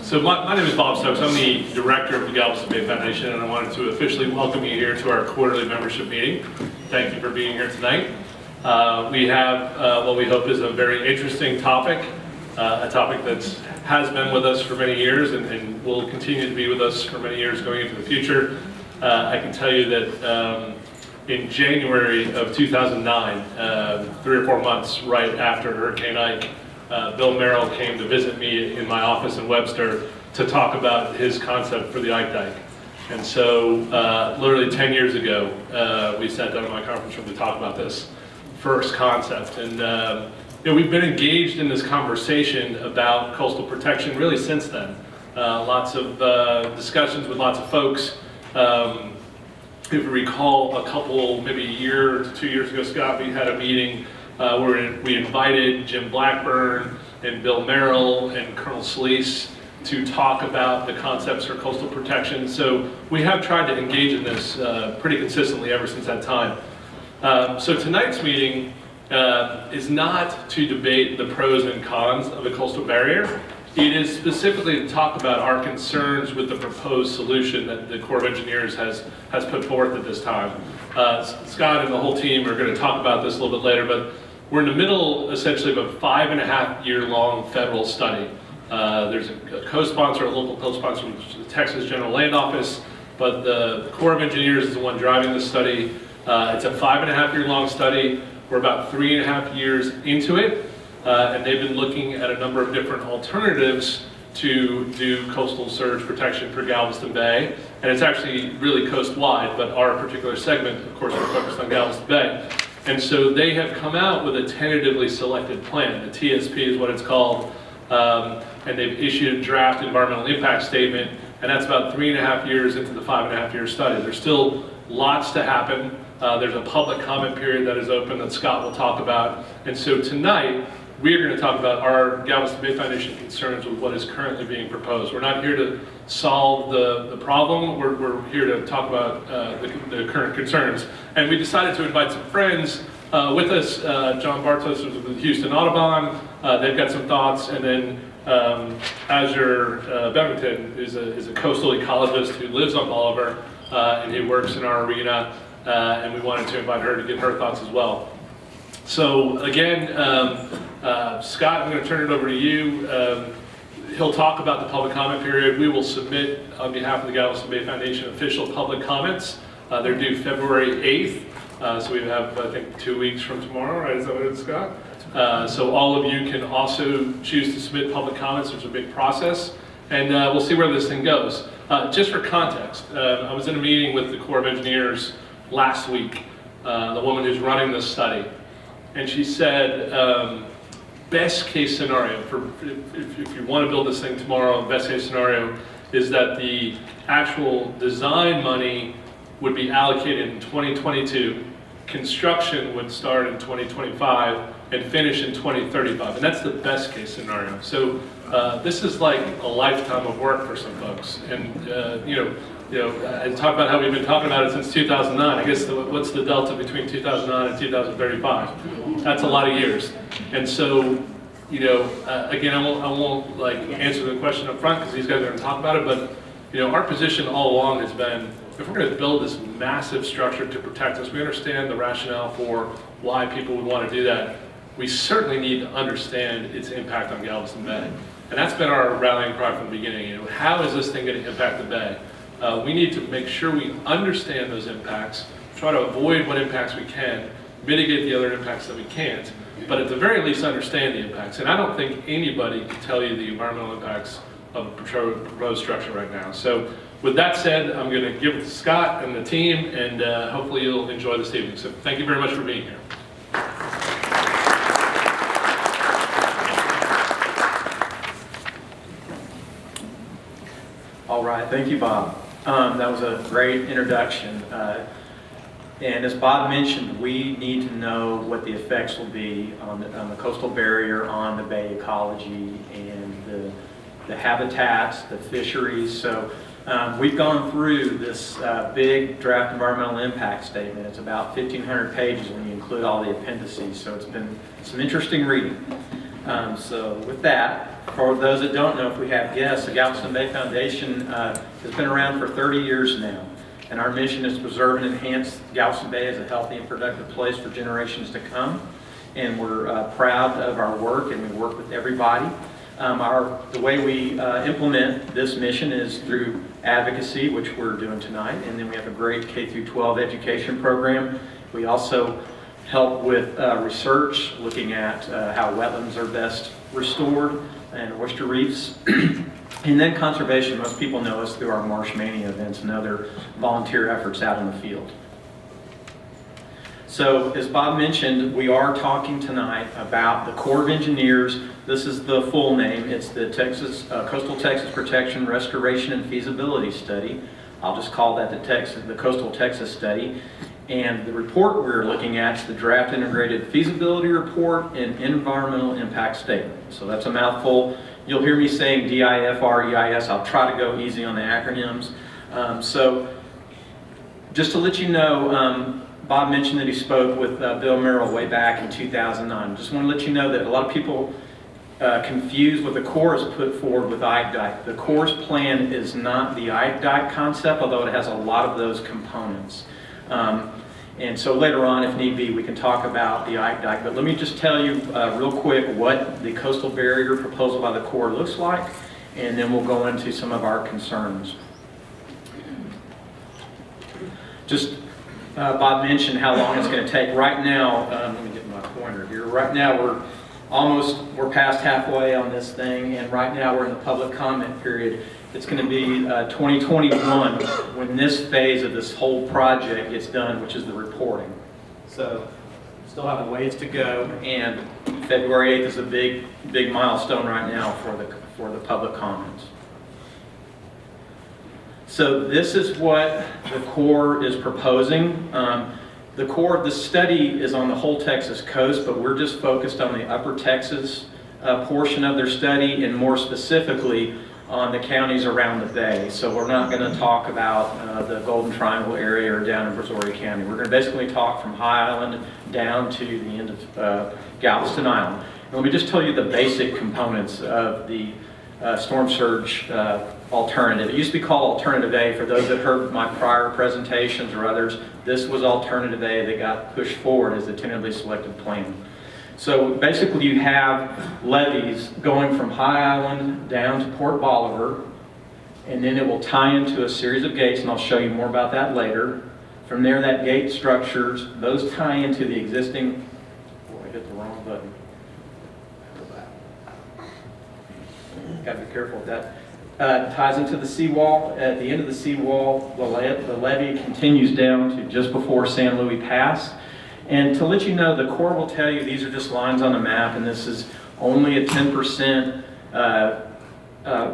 So my name is Bob Stokes. I'm the director of the Galveston Bay Foundation, and I wanted to officially welcome you here to our quarterly membership meeting. Thank you for being here tonight. We have what we hope is a very interesting topic, a topic that has been with us for many years and will continue to be with us for many years going into the future. I can tell you that in January of 2009, 3 or 4 months right after Hurricane Ike, Bill Merrill came to visit me in my office in Webster to talk about his concept for the Ike Dike. And so literally 10 years ago, we sat down in my conference room to talk about this first concept. And we've been engaged in this conversation about coastal protection really since then. Lots of discussions with lots of folks. If you recall, a couple, maybe a year to 2 years ago, Scott, we had a meeting where we invited Jim Blackburn and Bill Merrill and Colonel Solis to talk about the concepts for coastal protection. So we have tried to engage in this pretty consistently ever since that time. So tonight's meeting is not to debate the pros and cons of a coastal barrier. It is specifically to talk about our concerns with the proposed solution that the Corps of Engineers has put forth at this time. Scott and the whole team are going to talk about this a little bit later, but we're in the middle, essentially, of a 5.5-year-long federal study. There's a co-sponsor, a local co-sponsor, which is the Texas General Land Office, but the Corps of Engineers is the one driving this study. It's a 5.5-year-long study. We're about 3.5 years into it. And they've been looking at a number of different alternatives to do coastal surge protection for Galveston Bay. And it's actually really coast-wide, but our particular segment, of course, we're focused on Galveston Bay. And so they have come out with a tentatively selected plan. The TSP is what it's called. And they've issued a draft environmental impact statement. And that's about 3.5 years into the 5.5-year study. There's still lots to happen. There's a public comment period that is open that Scott will talk about. And so tonight, we're going to talk about our Galveston Bay Foundation concerns with what is currently being proposed. We're not here to solve the problem. We're here to talk about the current concerns. And we decided to invite some friends with us. John Bartos is with Houston Audubon. They've got some thoughts. And then Azure Bevington is a coastal ecologist who lives on Bolivar and who works in our arena. And we wanted to invite her to get her thoughts as well. So again, Scott, I'm going to turn it over to you. He'll talk about the public comment period. We will submit, on behalf of the Galveston Bay Foundation, official public comments. They're due February 8th, so we have, I think, 2 weeks from tomorrow, right? Is that what it is, Scott? So all of you can also choose to submit public comments. There's a big process, and we'll see where this thing goes. Just for context, I was in a meeting with the Corps of Engineers last week, the woman who's running this study. And she said, best case scenario, if you want to build this thing tomorrow, best case scenario is that the actual design money would be allocated in 2022, construction would start in 2025, and finish in 2035. And that's the best case scenario. So this is like a lifetime of work for some folks. And I talk about how we've been talking about it since 2009. I guess what's the delta between 2009 and 2035? That's a lot of years. And so, again, I won't like answer the question up front because these guys are going to talk about it. But our position all along has been, if we're going to build this massive structure to protect us, we understand the rationale for why people would want to do that. We certainly need to understand its impact on Galveston Bay. And that's been our rallying cry from the beginning. How is this thing going to impact the Bay? We need to make sure we understand those impacts, try to avoid what impacts we can, mitigate the other impacts that we can't, but at the very least understand the impacts. And I don't think anybody can tell you the environmental impacts of a proposed structure right now. So with that said, I'm going to give it to Scott and the team, and hopefully you'll enjoy this evening. So thank you very much for being here. All right, thank you, Bob. That was a great introduction. And as Bob mentioned, we need to know what the effects will be on the coastal barrier, on the bay ecology, and the habitats, the fisheries. So we've gone through this big draft environmental impact statement. It's about 1,500 pages when you include all the appendices. So it's been some interesting reading. So with that, for those that don't know, if we have guests, the Galveston Bay Foundation has been around for 30 years now. And our mission is to preserve and enhance Galveston Bay as a healthy and productive place for generations to come. And we're proud of our work, and we work with everybody. The way we implement this mission is through Advocacy, which we're doing tonight, and then we have a great K-12 education program. We also help with research, looking at how wetlands are best restored and oyster reefs. And then conservation. Most people know us through our Marsh Mania events and other volunteer efforts out in the field. So, as Bob mentioned, we are talking tonight about the Corps of Engineers. This is the full name. It's the Coastal Texas Protection, Restoration, and Feasibility Study. I'll just call that the Coastal Texas Study. And the report we're looking at is the Draft Integrated Feasibility Report and Environmental Impact Statement. So that's a mouthful. You'll hear me saying DIFR, EIS. I'll try to go easy on the acronyms. So just to let you know, Bob mentioned that he spoke with Bill Merrill way back in 2009. Just want to let you know that a lot of people confuse what the Corps has put forward with Ike Dike. The Corps' plan is not the Ike Dike concept, although it has a lot of those components. And so later on, if need be, we can talk about the Ike Dike. But let me just tell you real quick what the coastal barrier proposal by the Corps looks like, and then we'll go into some of our concerns. Just Bob mentioned how long it's going to take. Right now, let me get my pointer here. Right now, we're past halfway on this thing, and right now we're in the public comment period. It's going to be 2021 when this phase of this whole project gets done, which is the reporting. So, still have a ways to go, and February 8th is a big milestone right now for the public comments. So this is what the Corps is proposing. The study is on the whole Texas coast, but we're just focused on the upper Texas portion of their study, and more specifically on the counties around the bay. So we're not going to talk about the Golden Triangle area or down in Brazoria County. We're going to basically talk from High Island down to the end of Galveston Island. And let me just tell you the basic components of the storm surge alternative. It used to be called Alternative A. For those that heard my prior presentations or others, this was Alternative A that got pushed forward as the tentatively selected plan. So basically you have levees going from High Island down to Port Bolivar, and then it will tie into a series of gates, and I'll show you more about that later. From there, that gate structures, those tie into the existing, I hit the wrong button. Got to be careful with that. Ties into the seawall. At the end of the seawall, the levee continues down to just before San Luis Pass. And to let you know, the Corps will tell you these are just lines on the map, and this is only a 10%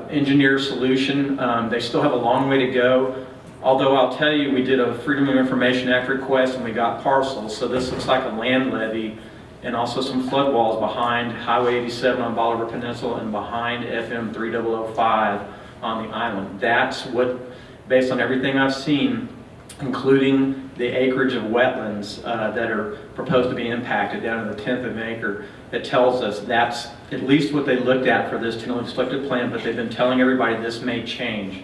engineer solution. They still have a long way to go. Although I'll tell you, we did a Freedom of Information Act request and we got parcels. So this looks like a land levee, and also some flood walls behind Highway 87 on Bolivar Peninsula and behind FM 3005 on the island. That's what, based on everything I've seen, including the acreage of wetlands that are proposed to be impacted down to the 10th of an acre, that tells us that's at least what they looked at for this tentatively selected plan, but they've been telling everybody this may change.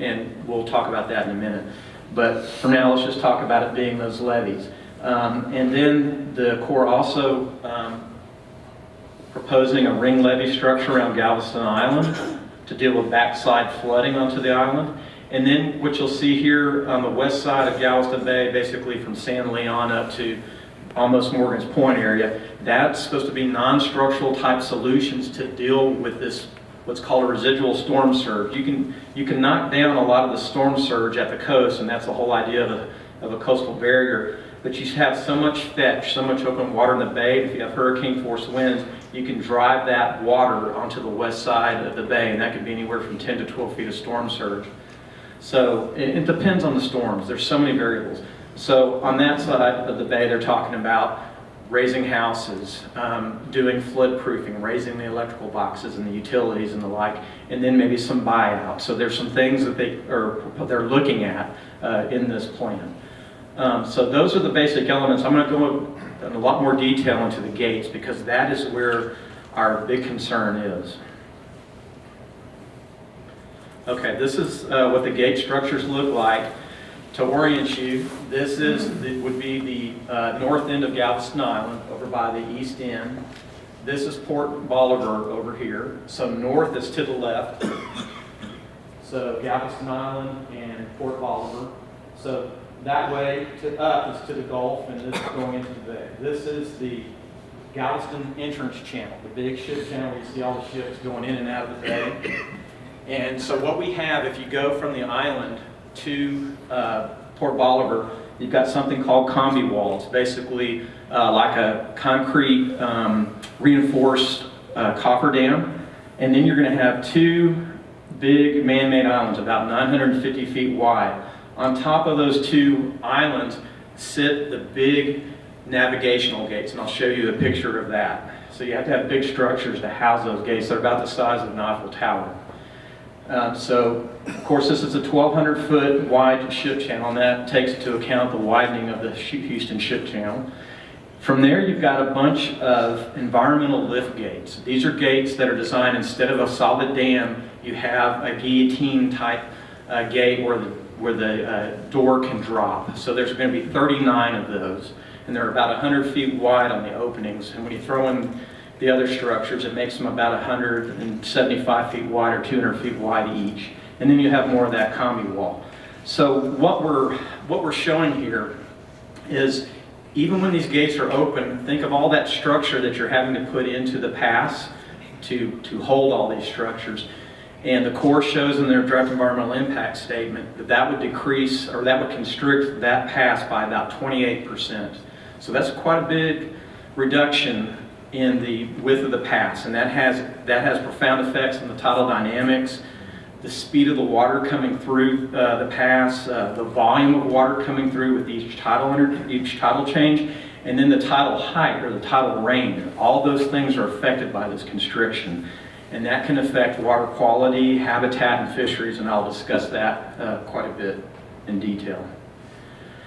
And we'll talk about that in a minute. But for now, let's just talk about it being those levees. And then the Corps also proposing a ring levee structure around Galveston Island to deal with backside flooding onto the island. And then what you'll see here on the west side of Galveston Bay, basically from San Leon up to almost Morgan's Point area, that's supposed to be non-structural type solutions to deal with this, what's called a residual storm surge. You can knock down a lot of the storm surge at the coast, and that's the whole idea of a coastal barrier. But you have so much fetch, so much open water in the bay. If you have hurricane force winds, you can drive that water onto the west side of the bay, and that could be anywhere from 10 to 12 feet of storm surge. So it depends on the storms. There's so many variables. So on that side of the bay, they're talking about raising houses, doing flood proofing, raising the electrical boxes and the utilities and the like, and then maybe some buyout. So there's some things that they're looking at in this plan. So those are the basic elements. I'm going to go in a lot more detail into the gates, because that is where our big concern is. Okay, this is what the gate structures look like. To orient you, this would be the north end of Galveston Island, over by the east end. This is Port Bolivar over here. So north is to the left. So Galveston Island and Port Bolivar. So that way to up is to the Gulf, and this is going into the bay. This is the Galveston entrance channel, the big ship channel where you see all the ships going in and out of the bay. And so what we have, if you go from the island to Port Bolivar, you've got something called combi walls, basically like a concrete reinforced cofferdam. And then you're going to have two big man-made islands about 950 feet wide. On top of those two islands sit the big navigational gates, and I'll show you a picture of that. So you have to have big structures to house those gates. They're about the size of an Eiffel Tower. So, of course, this is a 1,200-foot wide ship channel, and that takes into account the widening of the Houston Ship Channel. From there, you've got a bunch of environmental lift gates. These are gates that are designed, instead of a solid dam, you have a guillotine-type gate where the door can drop. So there's going to be 39 of those, and they're about 100 feet wide on the openings. And when you throw in the other structures, it makes them about 175 feet wide or 200 feet wide each. And then you have more of that combi wall. So what we're showing here is, even when these gates are open, think of all that structure that you're having to put into the pass to hold all these structures. And the Corps shows in their draft environmental impact statement that that would decrease, or that would constrict that pass by about 28%. So that's quite a big reduction in the width of the pass, and that has profound effects on the tidal dynamics, the speed of the water coming through the pass, the volume of water coming through with each tidal change, and then the tidal height or the tidal range. All those things are affected by this constriction, and that can affect water quality, habitat, and fisheries, and I'll discuss that quite a bit in detail.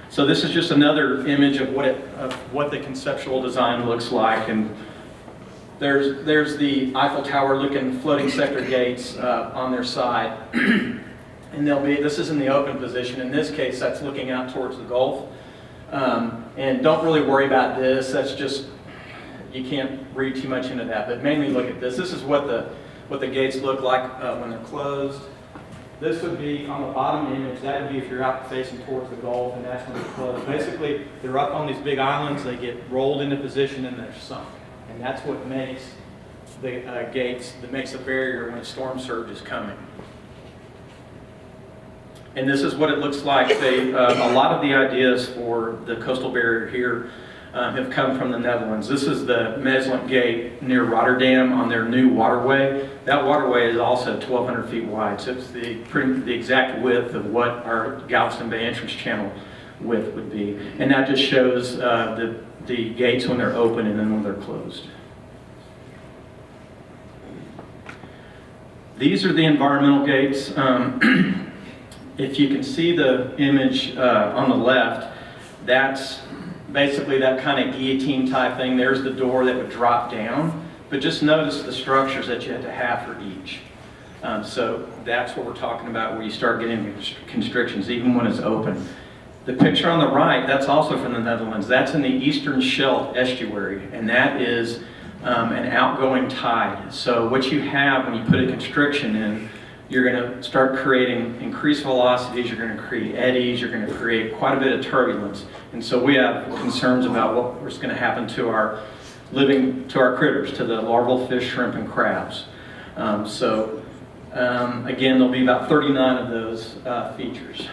So this is just another image of what the conceptual design looks like, and there's the Eiffel Tower looking floating sector gates on their side. And this is in the open position. In this case, that's looking out towards the Gulf. And don't really worry about this. That's just, you can't read too much into that, but mainly look at this. This is what the gates look like when they're closed. This would be on the bottom image. That would be if you're out facing towards the Gulf, and that's when they're closed. Basically, they're up on these big islands. They get rolled into position, and they're sunk. And that's what makes the gates, that makes a barrier when a storm surge is coming. And this is what it looks like. A lot of the ideas for the coastal barrier here have come from the Netherlands. This is the Meslant Gate near Rotterdam on their new waterway. That waterway is also 1,200 feet wide, so it's the exact width of what our Galveston Bay entrance channel width would be. And that just shows the gates when they're open and then when they're closed. These are the environmental gates. If you can see the image on the left, that's basically that kind of guillotine type thing. There's the door that would drop down, but just notice the structures that you had to have for each. So that's what we're talking about, where you start getting constrictions even when it's open. The picture on the right, that's also from the Netherlands. That's in the Eastern Scheldt estuary, and that is an outgoing tide. So what you have when you put a constriction in, you're going to start creating increased velocities, you're going to create eddies, you're going to create quite a bit of turbulence. And so we have concerns about what's going to happen to our critters, to the larval fish, shrimp, and crabs. Again, there'll be about 39 of those features.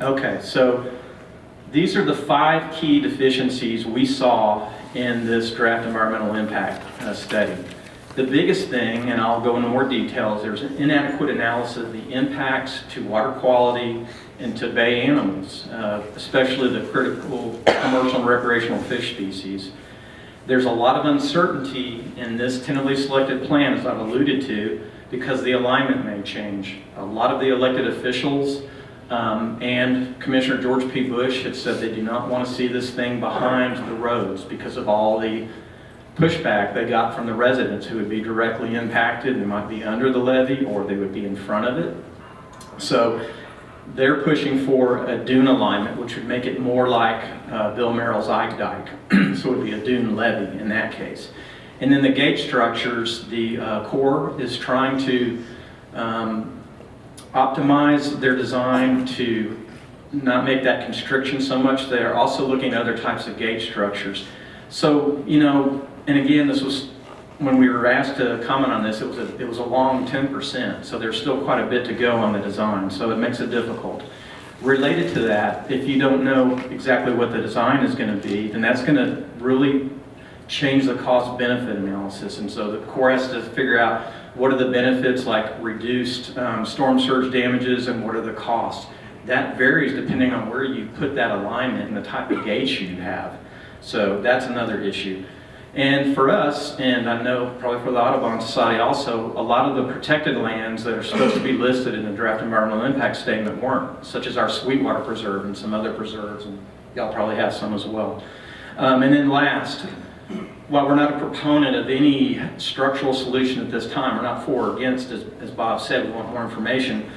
Okay, so these are the 5 key deficiencies we saw in this draft environmental impact study. The biggest thing, and I'll go into more details, there's an inadequate analysis of the impacts to water quality and to bay animals, especially the critical commercial and recreational fish species. There's a lot of uncertainty in this tentatively selected plan, as I've alluded to, because the alignment may change. A lot of the elected officials And Commissioner George P. Bush had said they do not want to see this thing behind the roads because of all the pushback they got from the residents who would be directly impacted. They might be under the levee or they would be in front of it. So they're pushing for a dune alignment, which would make it more like Bill Merrill's Ike Dike. So it would be a dune levee in that case. And then the gate structures, the Corps is trying to optimize their design to not make that constriction so much. They're also looking at other types of gate structures. So, you know, and again, this was, when we were asked to comment on this, it was a long 10%, so there's still quite a bit to go on the design, so it makes it difficult. Related to that, if you don't know exactly what the design is going to be, then that's going to really change the cost-benefit analysis, and so the Corps has to figure out what are the benefits, like reduced storm surge damages, and what are the costs. That varies depending on where you put that alignment and the type of gates you have. So that's another issue. And for us, and I know probably for the Audubon Society also, a lot of the protected lands that are supposed to be listed in the draft environmental impact statement weren't, such as our Sweetwater Preserve and some other preserves, and y'all probably have some as well. And then last, while we're not a proponent of any structural solution at this time, we're not for or against, as Bob said, we want more information.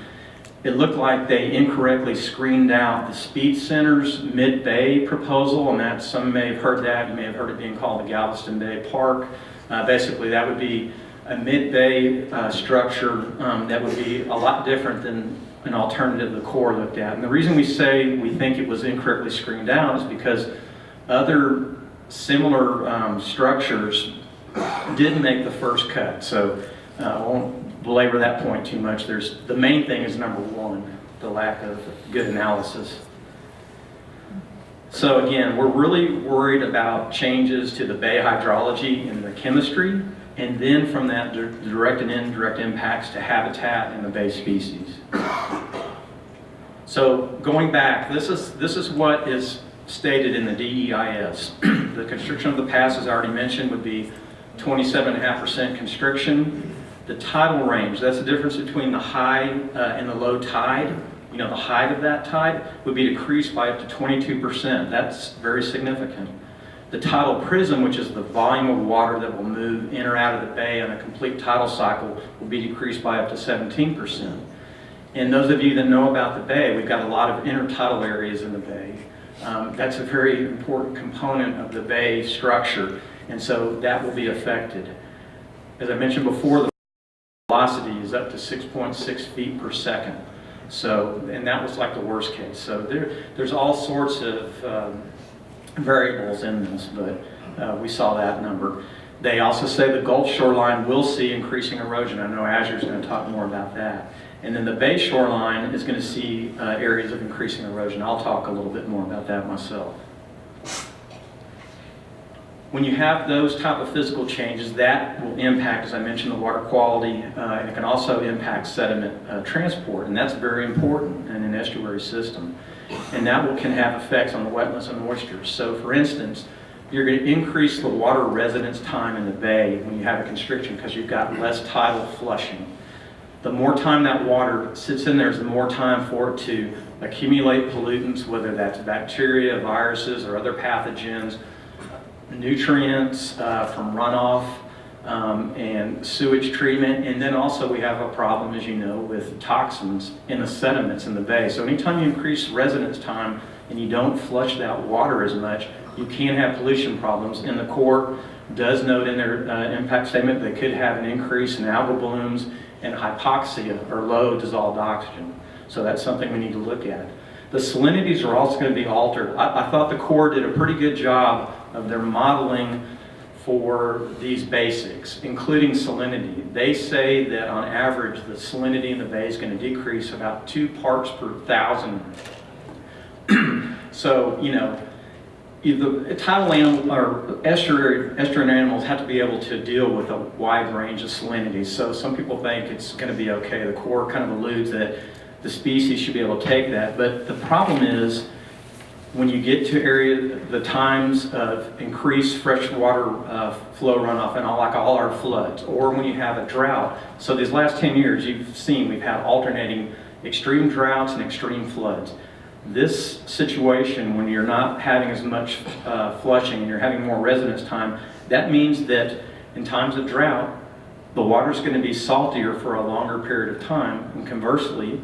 It looked like they incorrectly screened out the Speed Center's Mid-Bay proposal, and that some may have heard that. You may have heard it being called the Galveston Bay Park. Basically, that would be a mid-bay structure that would be a lot different than an alternative the Corps looked at. And the reason we say we think it was incorrectly screened out is because other similar structures didn't make the first cut. So I won't belabor that point too much. The main thing is number one, the lack of good analysis. So again, we're really worried about changes to the bay hydrology and the chemistry, and then from that, direct and indirect impacts to habitat and the bay species. So going back, this is what is stated in the DEIS. The constriction of the pass, as I already mentioned, would be 27.5% constriction. The tidal range, that's the difference between the high and the low tide. You know, the height of that tide would be decreased by up to 22%. That's very significant. The tidal prism, which is the volume of water that will move in or out of the bay on a complete tidal cycle, will be decreased by up to 17%. And those of you that know about the bay, we've got a lot of intertidal areas in the bay. That's a very important component of the bay structure, and so that will be affected. As I mentioned before, the velocity is up to 6.6 feet per second. So, and that was like the worst case. So there's all sorts of variables in this, but we saw that number. They also say the Gulf shoreline will see increasing erosion. I know Azure is going to talk more about that. And then the bay shoreline is going to see areas of increasing erosion. I'll talk a little bit more about that myself. When you have those type of physical changes, that will impact, as I mentioned, the water quality, and it can also impact sediment transport, and that's very important in an estuary system. And that can have effects on the wetness and moisture. So for instance, you're going to increase the water residence time in the bay when you have a constriction because you've got less tidal flushing. The more time that water sits in there, the more time for it to accumulate pollutants, whether that's bacteria, viruses, or other pathogens, nutrients from runoff and sewage treatment. And then also we have a problem, as you know, with toxins in the sediments in the bay. So anytime you increase residence time and you don't flush that water as much, you can have pollution problems. And the Corps does note in their impact statement they could have an increase in algal blooms and hypoxia, or low dissolved oxygen. So that's something we need to look at. The salinities are also going to be altered. I thought the Corps did a pretty good job of their modeling for these basics, including salinity. They say that on average, the salinity in the bay is going to decrease about 2 parts per thousand. So, you know, the tidal animal or estuarine animals have to be able to deal with a wide range of salinities. So some people think it's going to be okay. The Corps kind of alludes that the species should be able to take that. But the problem is when you get to the times of increased freshwater flow runoff and like all our floods, or when you have a drought. So these last 10 years, you've seen we've had alternating extreme droughts and extreme floods. This situation, when you're not having as much flushing and you're having more residence time, that means that in times of drought, the water's going to be saltier for a longer period of time, and conversely,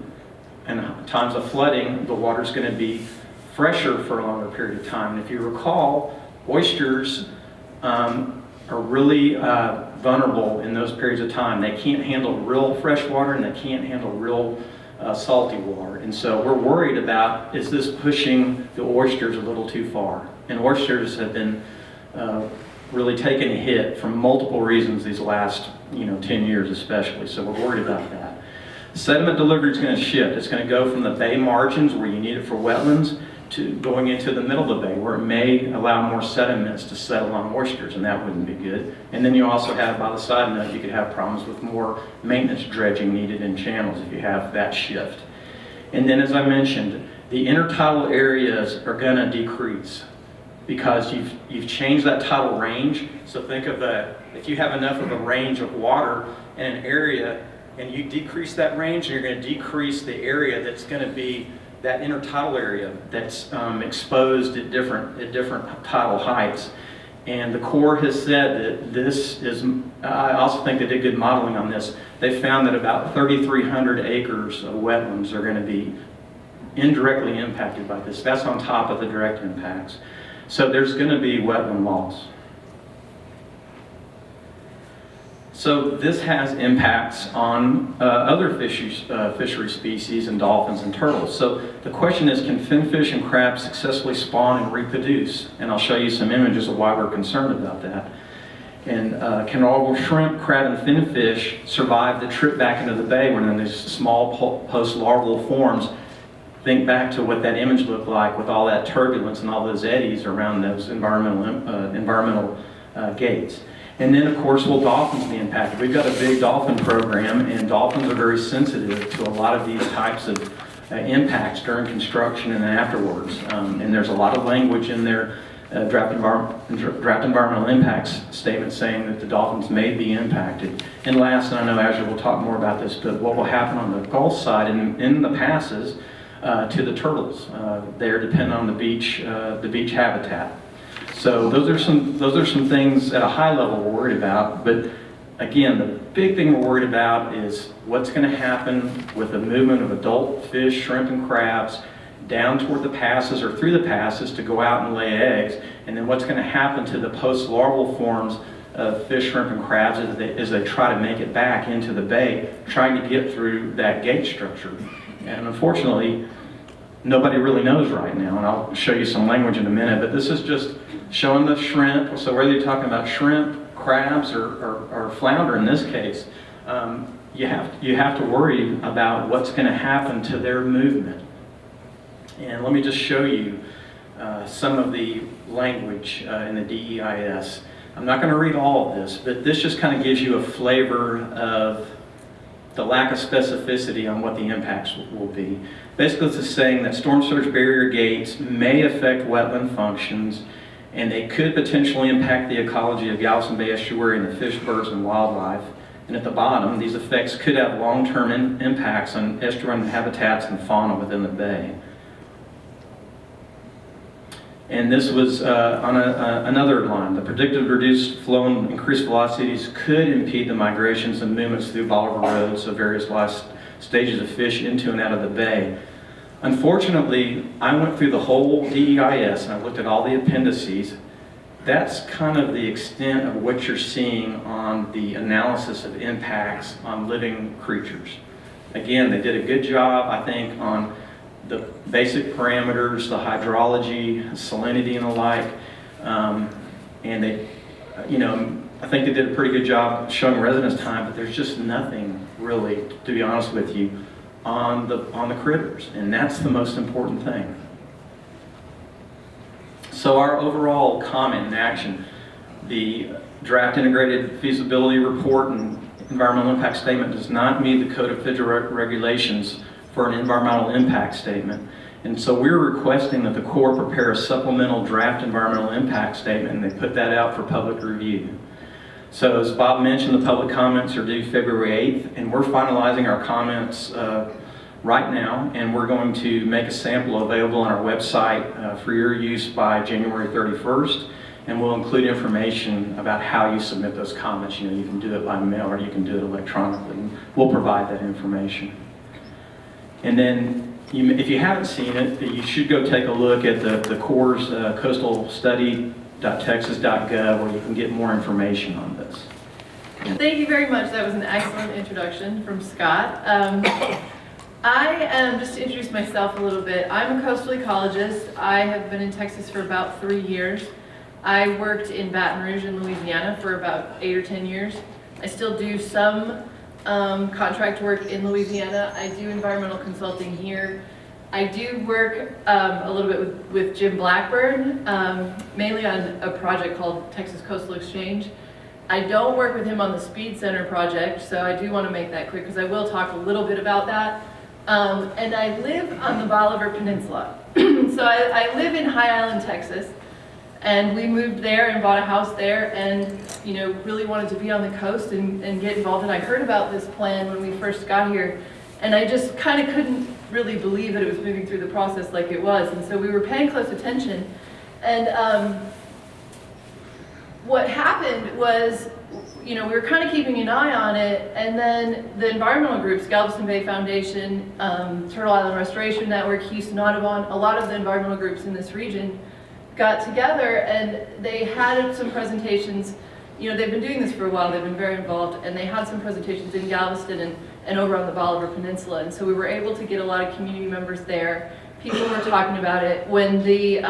in times of flooding, the water's going to be fresher for a longer period of time. And if you recall, oysters are really vulnerable in those periods of time. They can't handle real fresh water and they can't handle real salty water. And so we're worried about, is this pushing the oysters a little too far? And oysters have been really taking a hit from multiple reasons these last 10 years especially. So we're worried about that. Sediment delivery is going to shift. It's going to go from the bay margins where you need it for wetlands to going into the middle of the bay where it may allow more sediments to settle on oysters, and that wouldn't be good. And then you also have, by the side note, you could have problems with more maintenance dredging needed in channels if you have that shift. And then, as I mentioned, the intertidal areas are going to decrease because you've changed that tidal range. So think of if you have enough of a range of water in an area and you decrease that range, you're going to decrease the area that's going to be that intertidal area that's exposed at different tidal heights. And the Corps has said that this is, I also think they did good modeling on this. They found that about 3,300 acres of wetlands are going to be indirectly impacted by this. That's on top of the direct impacts. So there's going to be wetland loss. So this has impacts on other fishery species and dolphins and turtles. So the question is, can finfish and crabs successfully spawn and reproduce? And I'll show you some images of why we're concerned about that. And can all shrimp, crab, and finfish survive the trip back into the bay when in these small post-larval forms? Think back to what that image looked like with all that turbulence and all those eddies around those environmental gates. And then, of course, will dolphins be impacted? We've got a big dolphin program, and dolphins are very sensitive to a lot of these types of impacts during construction and afterwards. And there's a lot of language in their draft environmental impacts statement saying that the dolphins may be impacted. And last, and I know Azure will talk more about this, but what will happen on the Gulf side in the passes to the turtles? They're dependent on the beach habitat. So those are some things at a high level we're worried about. But again, the big thing we're worried about is what's going to happen with the movement of adult fish, shrimp, and crabs down toward the passes or through the passes to go out and lay eggs, and then what's going to happen to the post-larval forms of fish, shrimp, and crabs as they try to make it back into the bay, trying to get through that gate structure. And unfortunately, nobody really knows right now, and I'll show you some language in a minute, but this is just showing the shrimp. So whether you're talking about shrimp, crabs, or flounder in this case, you have to worry about what's going to happen to their movement. And let me just show you some of the language in the DEIS. I'm not going to read all of this, but this just kind of gives you a flavor of the lack of specificity on what the impacts will be. Basically, it's saying that storm surge barrier gates may affect wetland functions, and they could potentially impact the ecology of Galveston Bay estuary and the fish, birds, and wildlife. And at the bottom, these effects could have long-term impacts on estuarine habitats and fauna within the bay. And this was on another line. The predicted reduced flow and increased velocities could impede the migrations and movements through Bolivar Road, so various last stages of fish into and out of the bay. Unfortunately, I went through the whole DEIS and I looked at all the appendices. That's kind of the extent of what you're seeing on the analysis of impacts on living creatures. Again, they did a good job, I think, on the basic parameters, the hydrology, salinity, and the like. And they, I think they did a pretty good job showing residence time, but there's just nothing really, to be honest with you, on the critters, and that's the most important thing. So our overall comment and action, the draft integrated feasibility report and environmental impact statement does not meet the Code of Federal Regulations for an environmental impact statement. And so we're requesting that the Corps prepare a supplemental draft environmental impact statement, and they put that out for public review. So as Bob mentioned, the public comments are due February 8th, and we're finalizing our comments right now, and we're going to make a sample available on our website for your use by January 31st, and we'll include information about how you submit those comments. You know, you can do it by mail or you can do it electronically, and we'll provide that information. And then, if you haven't seen it, you should go take a look at the Corps' coastalstudy.texas.gov, where you can get more information on this. Thank you very much. That was an excellent introduction from Scott. Just to introduce myself a little bit, I'm a coastal ecologist. I have been in Texas for about 3 years. I worked in Baton Rouge in Louisiana for about 8 or 10 years. I still do some contract work in Louisiana. I do environmental consulting here. I do work a little bit with Jim Blackburn, mainly on a project called Texas Coastal Exchange. I don't work with him on the Speed Center project, so I do want to make that clear because I will talk a little bit about that. And I live on the Bolivar Peninsula. So I live in High Island, Texas, and we moved there and bought a house there and, you know, really wanted to be on the coast and get involved. And I heard about this plan when we first got here, and I just kind of couldn't really believe that it was moving through the process like it was. And so we were paying close attention. And what happened was, you know, we were kind of keeping an eye on it, and then the environmental groups, Galveston Bay Foundation, Turtle Island Restoration Network, Houston Audubon, a lot of the environmental groups in this region got together and they had some presentations. You know, they've been doing this for a while, they've been very involved, and they had some presentations in Galveston and over on the Bolivar Peninsula, and so we were able to get a lot of community members there. People were talking about it. When the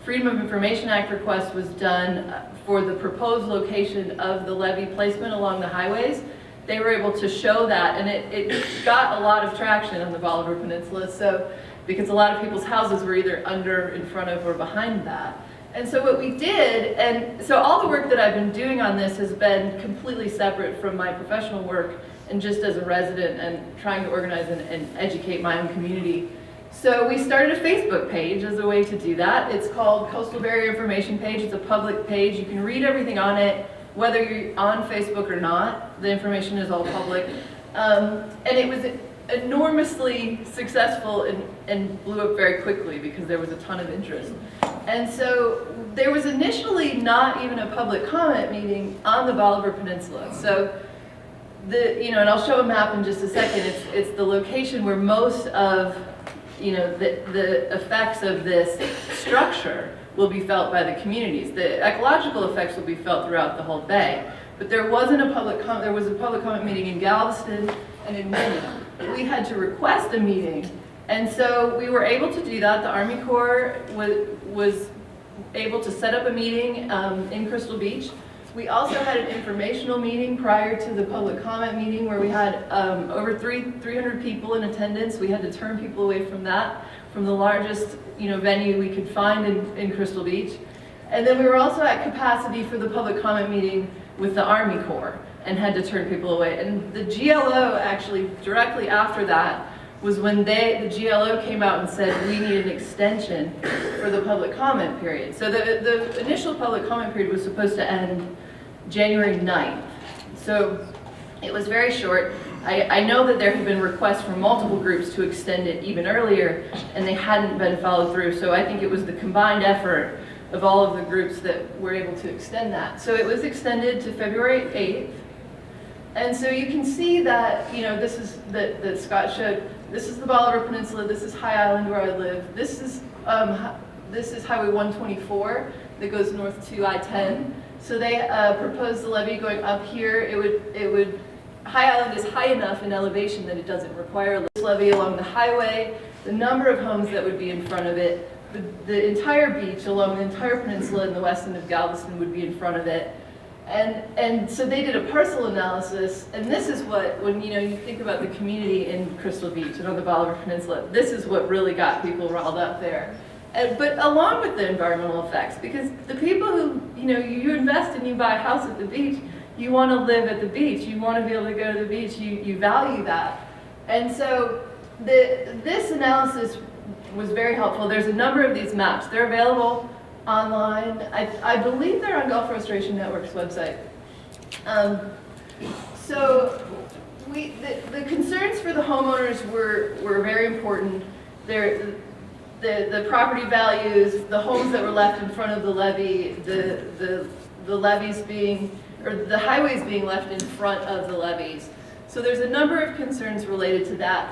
Freedom of Information Act request was done for the proposed location of the levee placement along the highways, they were able to show that, and it got a lot of traction on the Bolivar Peninsula, so because a lot of people's houses were either under, in front of, or behind that. And so what we did, and so all the work that I've been doing on this has been completely separate from my professional work and just as a resident and trying to organize and educate my own community. So we started a Facebook page as a way to do that. It's called Coastal Barrier Information Page. It's a public page. You can read everything on it, whether you're on Facebook or not. The information is all public. And it was enormously successful and blew up very quickly because there was a ton of interest. And so there was initially not even a public comment meeting on the Bolivar Peninsula. So and I'll show a map in just a second. It's the location where most of the effects of this structure will be felt by the communities. The ecological effects will be felt throughout the whole bay. But there wasn't a public comment. There was a public comment meeting in Galveston and in Winnie. We had to request a meeting, and so we were able to do that. The Army Corps was able to set up a meeting in Crystal Beach. We also had an informational meeting prior to the public comment meeting where we had over 300 people in attendance. We had to turn people away from that, from the largest venue we could find in Crystal Beach. And then we were also at capacity for the public comment meeting with the Army Corps and had to turn people away. And the GLO actually, directly after that, was when the GLO came out and said we need an extension for the public comment period. So the initial public comment period was supposed to end January 9th. So it was very short. I know that there had been requests from multiple groups to extend it even earlier, and they hadn't been followed through. So I think it was the combined effort of all of the groups that were able to extend that. So it was extended to February 8th. And so you can see that, this is that Scott showed. This is the Bolivar Peninsula. This is High Island where I live. This is Highway 124 that goes north to I-10. So they proposed the levee going up here. High Island is high enough in elevation that it doesn't require a levee along the highway. The number of homes that would be in front of it, the entire beach along the entire peninsula in the west end of Galveston would be in front of it. And so they did a parcel analysis, and this is what, when you think about the community in Crystal Beach and on the Bolivar Peninsula, this is what really got people riled up there. But along with the environmental effects, because the people who, you invest and you buy a house at the beach, you want to live at the beach, you want to be able to go to the beach, you value that. And so this analysis was very helpful. There's a number of these maps. They're available online. I believe they're on Gulf Restoration Network's website. So the concerns for the homeowners were very important. The property values, the homes that were left in front of the levee, the levees being, or the highways being left in front of the levees. So there's a number of concerns related to that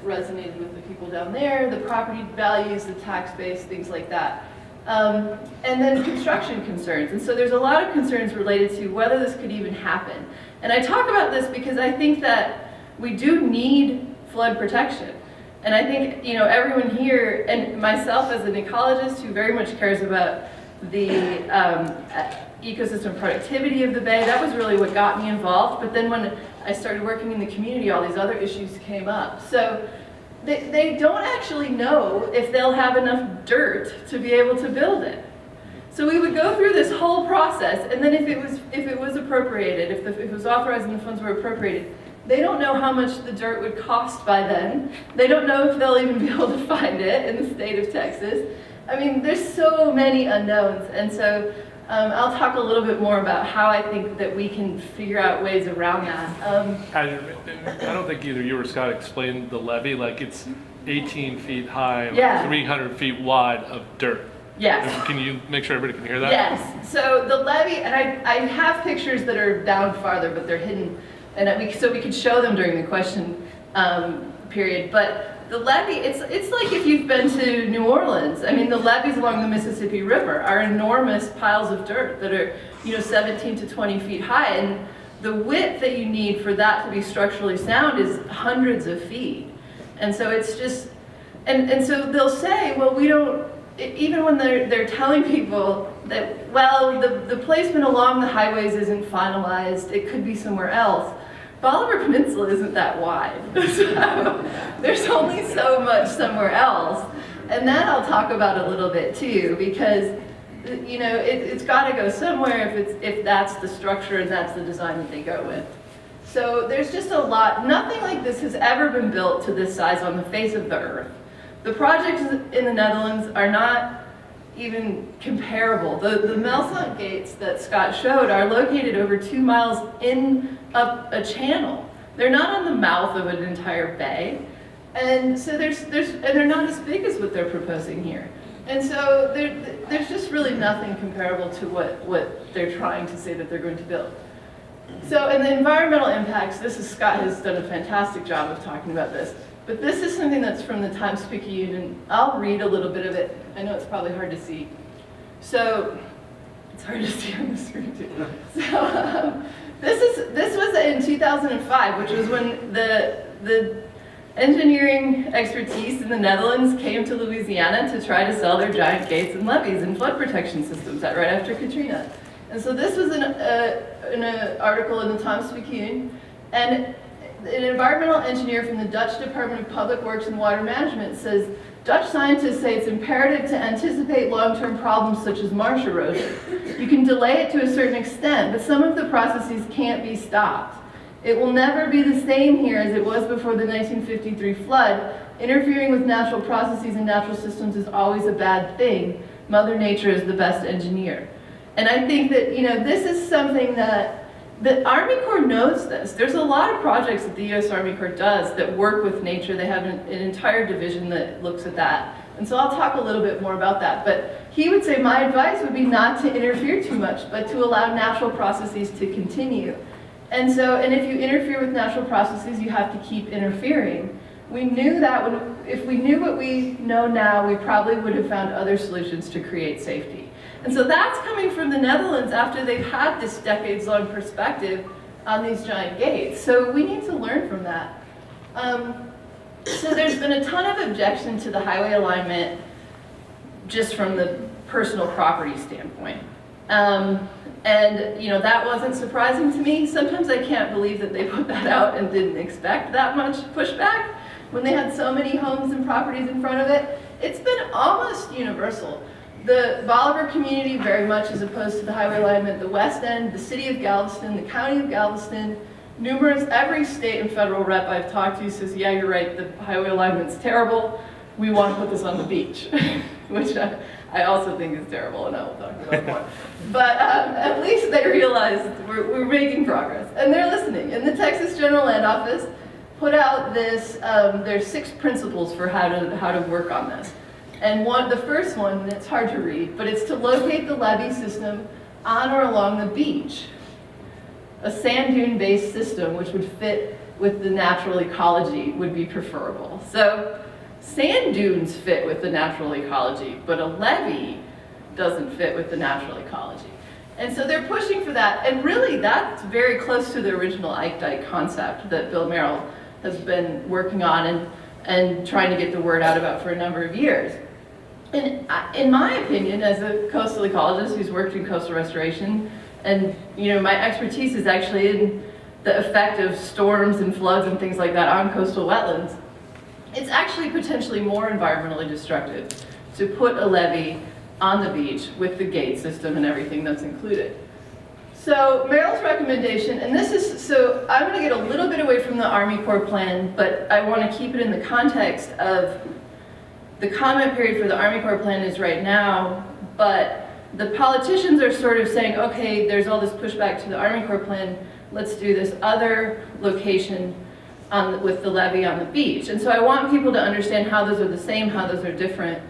resonated with the people down there, the property values, the tax base, things like that. And then construction concerns. And so there's a lot of concerns related to whether this could even happen. And I talk about this because I think that we do need flood protection. And I think, you know, everyone here, and myself as an ecologist who very much cares about the ecosystem productivity of the bay, that was really what got me involved. But then when I started working in the community, all these other issues came up. So they don't actually know if they'll have enough dirt to be able to build it. So we would go through this whole process, and then if it was appropriated, if it was authorized and the funds were appropriated, they don't know how much the dirt would cost by then. They don't know if they'll even be able to find it in the state of Texas. I mean, there's so many unknowns, and so I'll talk a little bit more about how I think that we can figure out ways around that. I don't think either you or Scott explained the levee, like it's 18 feet high, Yeah. 300 feet wide of dirt. Yes. Can you make sure everybody can hear that? Yes. So the levee, and I have pictures that are down farther, but they're hidden, and so we could show them during the question period. But the levee, it's like if you've been to New Orleans. I mean, the levees along the Mississippi River are enormous piles of dirt that are, you know, 17 to 20 feet high, and the width that you need for that to be structurally sound is hundreds of feet. And so it's just, and so they'll say, well, we don't, even when they're telling people that, well, the placement along the highways isn't finalized, it could be somewhere else. Bolivar Peninsula isn't that wide, so there's only so much somewhere else. And that I'll talk about a little bit too, because, you know, it's got to go somewhere if that's the structure and that's the design that they go with. So there's just a lot. Nothing like this has ever been built to this size on the face of the earth. The projects in the Netherlands are not even comparable. The Melzant gates that Scott showed are located over 2 miles up a channel. They're not on the mouth of an entire bay. And so and they're not as big as what they're proposing here. And so there's just really nothing comparable to what they're trying to say that they're going to build. So, and the environmental impacts, Scott has done a fantastic job of talking about this. But this is something that's from the Times-Picayune, and I'll read a little bit of it. I know it's probably hard to see. So, it's hard to see on the screen too. So, this was in 2005, which was when the engineering expertise in the Netherlands came to Louisiana to try to sell their giant gates and levees and flood protection systems right after Katrina. And so this was in an article in the Times-Picayune, and an environmental engineer from the Dutch Department of Public Works and Water Management says, Dutch scientists say it's imperative to anticipate long-term problems such as marsh erosion. You can delay it to a certain extent, but some of the processes can't be stopped. It will never be the same here as it was before the 1953 flood. Interfering with natural processes and natural systems is always a bad thing. Mother Nature is the best engineer. And I think that, you know, this is something that the Army Corps knows this. There's a lot of projects that the U.S. Army Corps does that work with nature. They have an entire division that looks at that. And so I'll talk a little bit more about that. But he would say my advice would be not to interfere too much, but to allow natural processes to continue. And so, and if you interfere with natural processes, you have to keep interfering. We knew that if we knew what we know now, we probably would have found other solutions to create safety. And so that's coming from the Netherlands after they've had this decades-long perspective on these giant gates. So we need to learn from that. So there's been a ton of objection to the highway alignment just from the personal property standpoint. And you know, that wasn't surprising to me. Sometimes I can't believe that they put that out and didn't expect that much pushback when they had so many homes and properties in front of it. It's been almost universal. The Bolivar community very much is opposed to the highway alignment. The West End, the city of Galveston, the county of Galveston, every state and federal rep I've talked to says, yeah, you're right, the highway alignment's terrible. We want to put this on the beach, which I also think is terrible, and I will talk about more. But at least they realize realized we're making progress, and they're listening. And the Texas General Land Office put out this, there's 6 principles for how to work on this. And the first one, and it's hard to read, but it's to locate the levee system on or along the beach. A sand dune based system which would fit with the natural ecology would be preferable. So sand dunes fit with the natural ecology, but a levee doesn't fit with the natural ecology. And so they're pushing for that, and really that's very close to the original Ike Dike concept that Bill Merrill has been working on and trying to get the word out about for a number of years. And in my opinion, as a coastal ecologist who's worked in coastal restoration, and my expertise is actually in the effect of storms and floods and things like that on coastal wetlands, it's actually potentially more environmentally destructive to put a levee on the beach with the gate system and everything that's included. So Merrill's recommendation, and this is, so I'm going to get a little bit away from the Army Corps plan, but I want to keep it in the context of the comment period for the Army Corps plan is right now, but the politicians are sort of saying, okay, there's all this pushback to the Army Corps plan, let's do this other location with the levee on the beach. And so I want people to understand how those are the same, how those are different.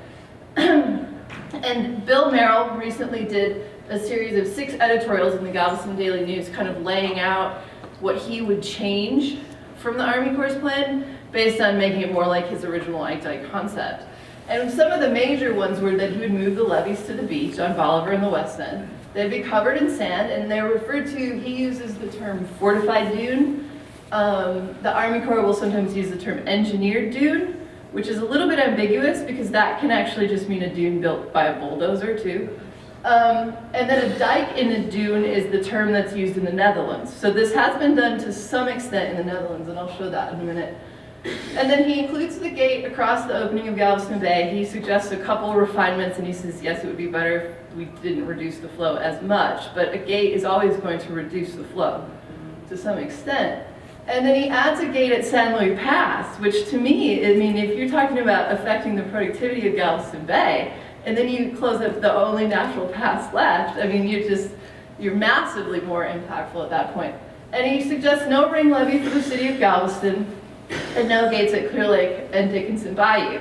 And Bill Merrill recently did a series of 6 editorials in the Galveston Daily News kind of laying out what he would change from the Army Corps plan based on making it more like his original Ike Dike concept. And some of the major ones were that he would move the levees to the beach on Bolivar and the West End. They'd be covered in sand, and they're referred to, he uses the term fortified dune. The Army Corps will sometimes use the term engineered dune, which is a little bit ambiguous because that can actually just mean a dune built by a bulldozer too. And then a dike in a dune is the term that's used in the Netherlands. So this has been done to some extent in the Netherlands, and I'll show that in a minute. And then he includes the gate across the opening of Galveston Bay. He suggests a couple refinements, and he says, yes, it would be better if we didn't reduce the flow as much, but a gate is always going to reduce the flow to some extent. And then he adds a gate at San Luis Pass, which to me, I mean, if you're talking about affecting the productivity of Galveston Bay, and then you close up the only natural pass left, I mean, you're massively more impactful at that point. And he suggests no ring levee for the city of Galveston, and no gates at Clear Lake and Dickinson Bayou.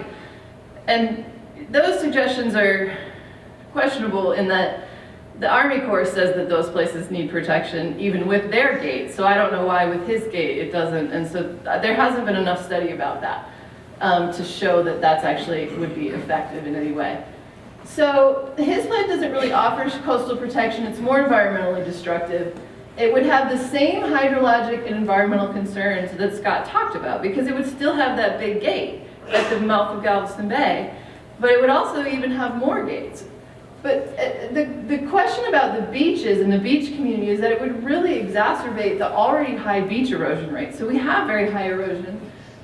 And those suggestions are questionable in that the Army Corps says that those places need protection even with their gate, so I don't know why with his gate it doesn't, and so there hasn't been enough study about that to show that that's actually would be effective in any way. So his plan doesn't really offer coastal protection, it's more environmentally destructive. It would have the same hydrologic and environmental concerns that Scott talked about, because it would still have that big gate at the mouth of Galveston Bay, but it would also even have more gates. But the question about the beaches and the beach community is that it would really exacerbate the already high beach erosion rates. So we have very high erosion.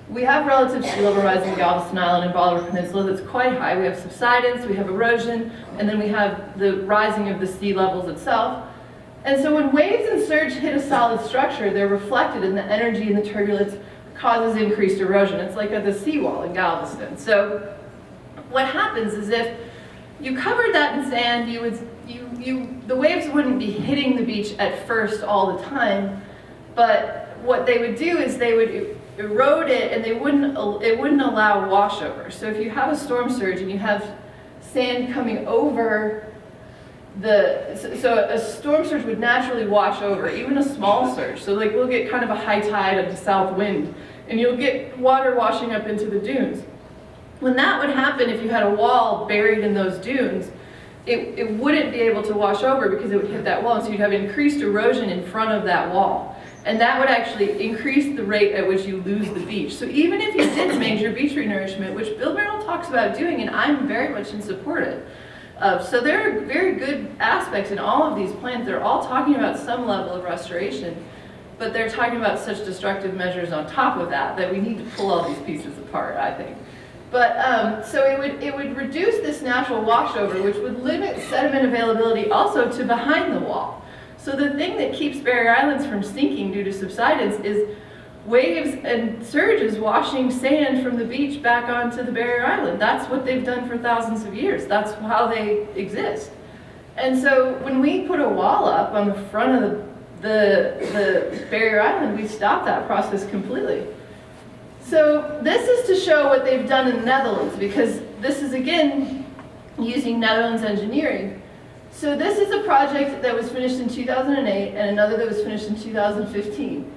We have relative sea level rise in Galveston Island and Bolivar Peninsula that's quite high. We have subsidence, we have erosion, and then we have the rising of the sea levels itself. And so when waves and surge hit a solid structure, they're reflected in the energy and the turbulence causes increased erosion. It's like at the seawall in Galveston. So what happens is if you covered that in sand, the waves wouldn't be hitting the beach at first all the time, but what they would do is they would erode it, and it wouldn't allow washover. So if you have a storm surge and you have sand coming over so a storm surge would naturally wash over, even a small surge. So like we'll get kind of a high tide of the south wind, and you'll get water washing up into the dunes. When that would happen, if you had a wall buried in those dunes, it wouldn't be able to wash over because it would hit that wall, so you'd have increased erosion in front of that wall. And that would actually increase the rate at which you lose the beach. So even if you did major beach renourishment, which Bill Merrill talks about doing, and I'm very much in support of, so there are very good aspects in all of these plans. They're all talking about some level of restoration, but they're talking about such destructive measures on top of that that we need to pull all these pieces apart, I think. But so it would reduce this natural washover, which would limit sediment availability also to behind the wall. So the thing that keeps barrier islands from sinking due to subsidence is waves and surges washing sand from the beach back onto the barrier island. That's what they've done for thousands of years. That's how they exist. And so when we put a wall up on the front of the barrier island, we stopped that process completely. So this is to show what they've done in the Netherlands, because this is, again, using Netherlands engineering. So this is a project that was finished in 2008 and another that was finished in 2015.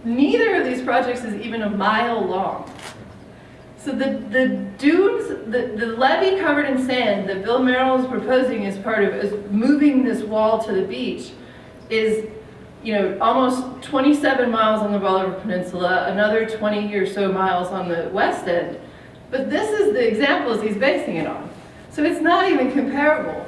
Neither of these projects is even a mile long. So the dunes, the levee covered in sand that Bill Merrill is proposing as part of moving this wall to the beach is, you know, almost 27 miles on the Bolivar Peninsula, another 20 or so miles on the west end. But this is the examples he's basing it on. So it's not even comparable.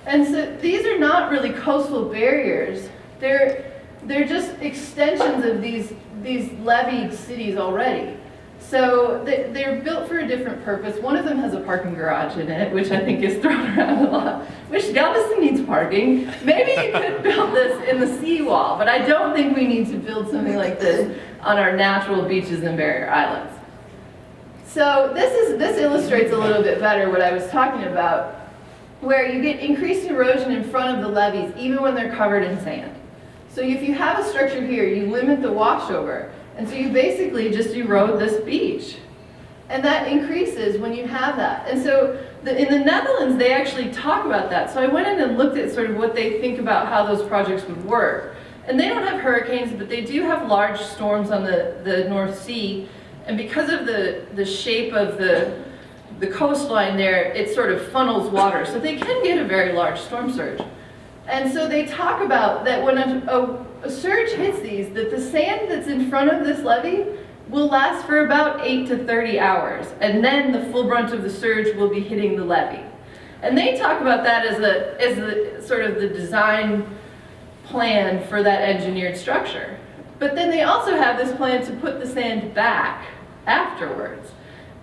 And so these are not really coastal barriers. They're just extensions of these leveed cities already. So they're built for a different purpose. One of them has a parking garage in it, which I think is thrown around a lot. Which Galveston needs parking. Maybe you could build this in the seawall, but I don't think we need to build something like this on our natural beaches and barrier islands. So this illustrates a little bit better what I was talking about, where you get increased erosion in front of the levees, even when they're covered in sand. So if you have a structure here, you limit the washover. And so you basically just erode this beach. And that increases when you have that. And so in the Netherlands, they actually talk about that. So I went in and looked at sort of what they think about how those projects would work. And they don't have hurricanes, but they do have large storms on the North Sea. And because of the shape of the coastline there, it sort of funnels water. So they can get a very large storm surge. And so they talk about that when a surge hits these, that the sand that's in front of this levee will last for about 8 to 30 hours. And then the full brunt of the surge will be hitting the levee. And they talk about that as the sort of the design plan for that engineered structure. But then they also have this plan to put the sand back afterwards.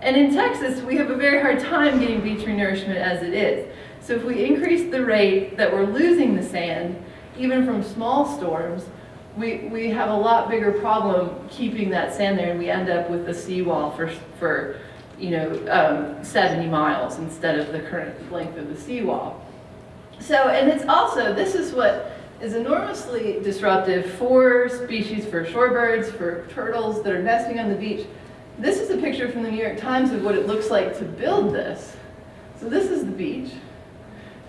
And in Texas, we have a very hard time getting beach renourishment as it is. So if we increase the rate that we're losing the sand, even from small storms, we have a lot bigger problem keeping that sand there, and we end up with a seawall for 70 miles instead of the current length of the seawall. So, and it's also, this is what is enormously disruptive for species, for shorebirds, for turtles that are nesting on the beach. This is a picture from the New York Times of what it looks like to build this. So this is the beach.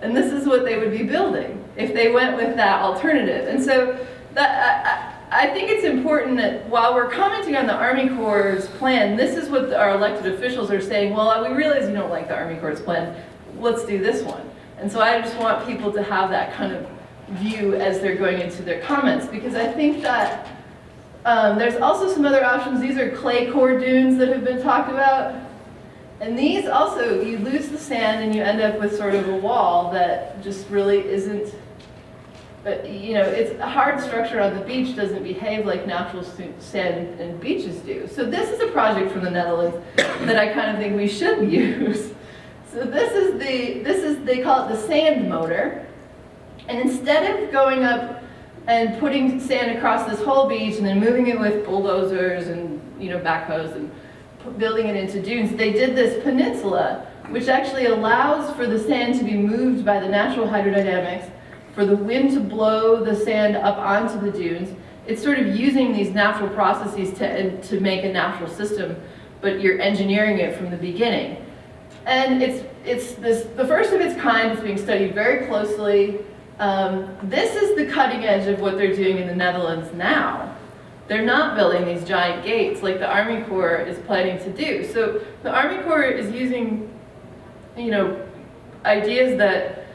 And this is what they would be building if they went with that alternative. And so I think it's important that while we're commenting on the Army Corps' plan, this is what our elected officials are saying, well, we realize you don't like the Army Corps' plan, let's do this one. And so I just want people to have that kind of view as they're going into their comments, because I think that there's also some other options. These are clay core dunes that have been talked about. And these also, you lose the sand and you end up with sort of a wall that just really isn't, it's a hard structure on the beach, doesn't behave like natural sand and beaches do. So this is a project from the Netherlands that I kind of think we should use. So they call it the sand motor. And instead of going up and putting sand across this whole beach and then moving it with bulldozers and backhoes and building it into dunes, they did this peninsula, which actually allows for the sand to be moved by the natural hydrodynamics, for the wind to blow the sand up onto the dunes. It's sort of using these natural processes to make a natural system, but you're engineering it from the beginning. And it's the first of its kind. It's being studied very closely. This is the cutting edge of what they're doing in the Netherlands now. They're not building these giant gates like the Army Corps is planning to do. So the Army Corps is using, ideas that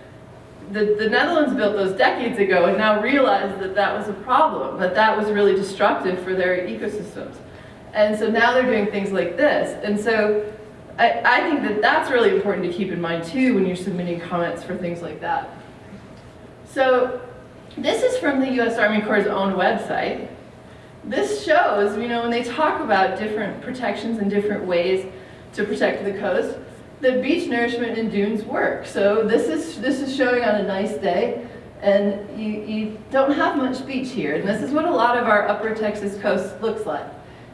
the Netherlands built those decades ago and now realized that that was a problem, that was really destructive for their ecosystems. And so now they're doing things like this. And so I think that that's really important to keep in mind too when you're submitting comments for things like that. So this is from the U.S. Army Corps' own website. This shows, when they talk about different protections and different ways to protect the coast, that beach nourishment in dunes work. So this is showing on a nice day, and you don't have much beach here. And this is what a lot of our upper Texas coast looks like.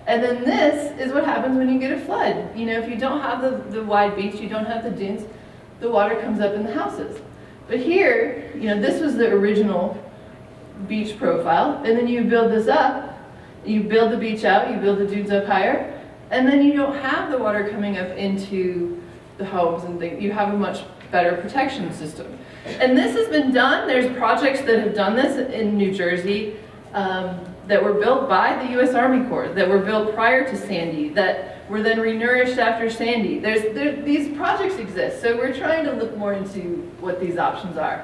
And then this is what happens when you get a flood. If you don't have the wide beach, you don't have the dunes, the water comes up in the houses. But here, this was the original beach profile, and then you build this up, you build the beach out, you build the dunes up higher, and then you don't have the water coming up into the homes and things. You have a much better protection system. And this has been done. There's projects that have done this in New Jersey that were built by the U.S. Army Corps, that were built prior to Sandy, that were then renourished after Sandy. These projects exist, so we're trying to look more into what these options are.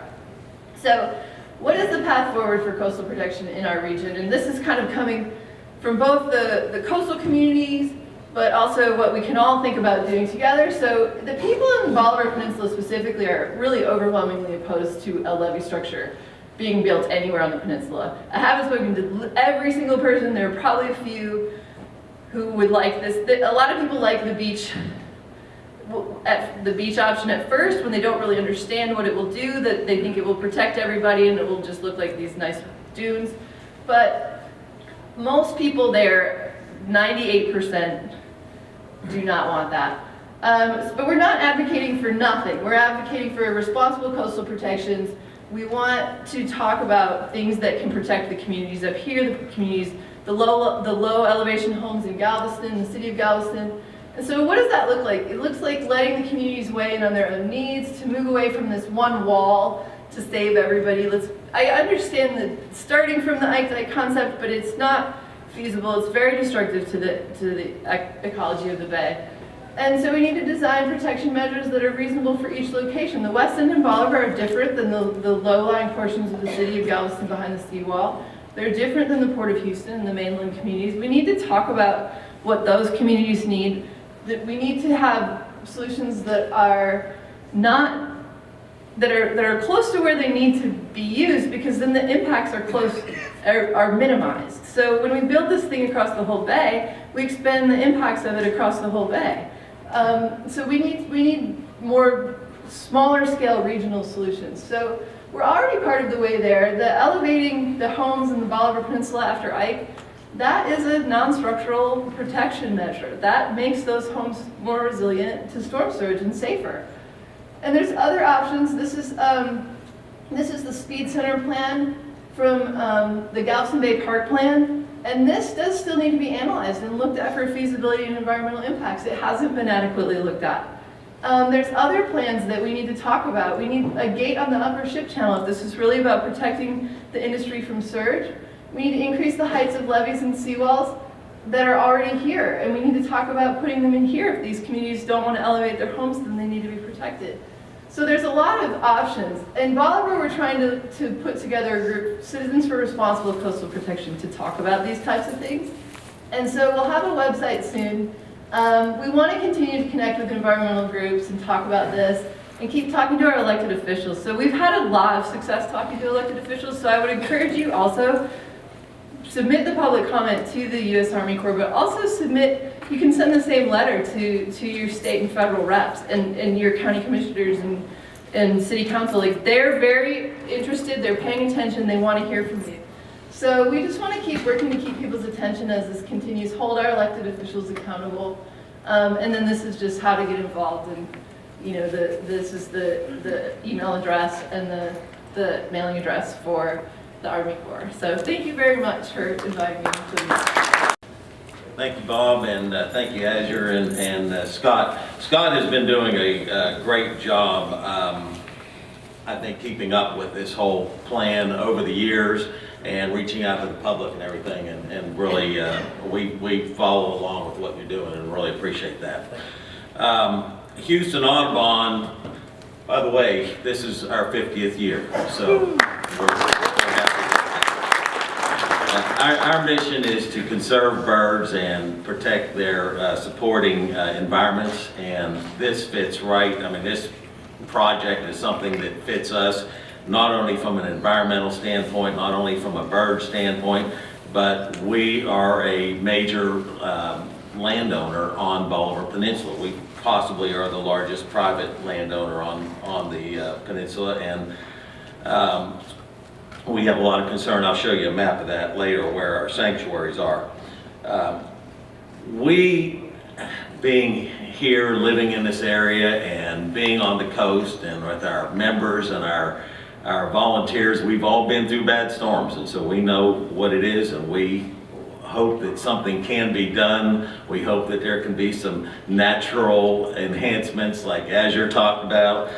So what is the path forward for coastal protection in our region? And this is kind of coming from both the coastal communities, but also what we can all think about doing together. So the people in the Bolivar Peninsula specifically are really overwhelmingly opposed to a levee structure being built anywhere on the peninsula. I haven't spoken to every single person. There are probably a few who would like this. A lot of people like the beach option at first when they don't really understand what it will do, that they think it will protect everybody and it will just look like these nice dunes. But most people there, 98%, do not want that. But we're not advocating for nothing. We're advocating for responsible coastal protections. We want to talk about things that can protect the communities up here, the low elevation homes in Galveston, the city of Galveston. And so what does that look like? It looks like letting the communities weigh in on their own needs, to move away from this one wall to save everybody. I understand that starting from the Ike concept, but it's not feasible. It's very destructive to the ecology of the bay. And so we need to design protection measures that are reasonable for each location. The West End and Bolivar are different than the low-lying portions of the city of Galveston behind the seawall. They're different than the Port of Houston and the mainland communities. We need to talk about what those communities need. That we need to have solutions that are close to where they need to be used, because then the impacts are minimized. So when we build this thing across the whole bay, we expend the impacts of it across the whole bay. So we need more smaller scale regional solutions. So we're already part of the way there. The elevating the homes in the Bolivar Peninsula after Ike, that is a non-structural protection measure. That makes those homes more resilient to storm surge and safer. And there's other options. This is the Speed Center plan from the Galveston Bay Park Plan. And this does still need to be analyzed and looked at for feasibility and environmental impacts. It hasn't been adequately looked at. There's other plans that we need to talk about. We need a gate on the upper ship channel if this is really about protecting the industry from surge. We need to increase the heights of levees and seawalls that are already here. And we need to talk about putting them in here. If these communities don't want to elevate their homes, then they need to be protected. So there's a lot of options. In Bolivar, we're trying to put together a group, Citizens for Responsible Coastal Protection, to talk about these types of things. And so we'll have a website soon. We want to continue to connect with environmental groups and talk about this and keep talking to our elected officials. So we've had a lot of success talking to elected officials, so I would encourage you also submit the public comment to the U.S. Army Corps, but also you can send the same letter to your state and federal reps and your county commissioners and city council. Like, they're very interested, they're paying attention, they want to hear from you. So we just want to keep working to keep people's attention as this continues, hold our elected officials accountable. And then this is just how to get involved. And this is the email address and the mailing address for the Army Corps. So thank you very much for inviting me to this. Thank you, Bob, and thank you, Azure, and Scott. Scott has been doing a great job, I think, keeping up with this whole plan over the years and reaching out to the public and everything, and really we follow along with what you're doing and really appreciate that. Houston Audubon, by the way, this is our 50th year, so our mission is to conserve birds and protect their supporting environments, and this fits right. I mean, this project is something that fits us not only from an environmental standpoint, not only from a bird standpoint, but we are a major landowner on Bolivar Peninsula. We possibly are the largest private landowner on the peninsula, and we have a lot of concern. I'll show you a map of that later where our sanctuaries are. We being here, living in this area, and being on the coast, and with our members and our volunteers, we've all been through bad storms, and so we know what it is, and we hope that something can be done. We hope that there can be some natural enhancements like Azure talked about.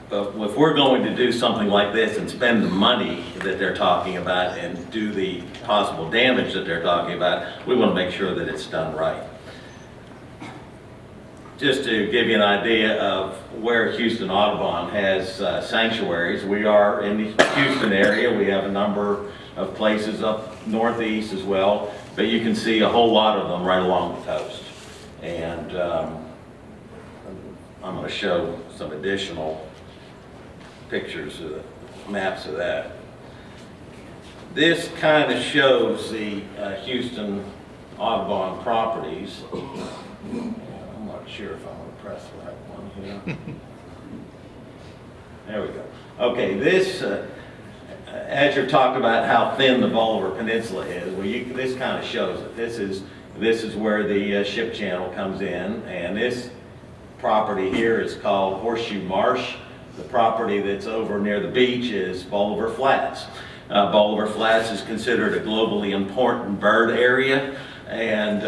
But if we're going to do something like this and spend the money that they're talking about and do the possible damage that they're talking about, we want to make sure that it's done right. Just to give you an idea of where Houston Audubon has sanctuaries, we are in the Houston area. We have a number of places up northeast as well, but you can see a whole lot of them right along the coast. And I'm going to show some additional pictures of the maps of that. This kind of shows the Houston Audubon properties. I'm not sure if I'm going to press the right one here. There we go. Okay, this, Azure talked about how thin the Bolivar Peninsula is. Well, this kind of shows it. This is where the ship channel comes in, and this property here is called Horseshoe Marsh. The property that's over near the beach is Bolivar Flats. Bolivar Flats is considered a globally important bird area, and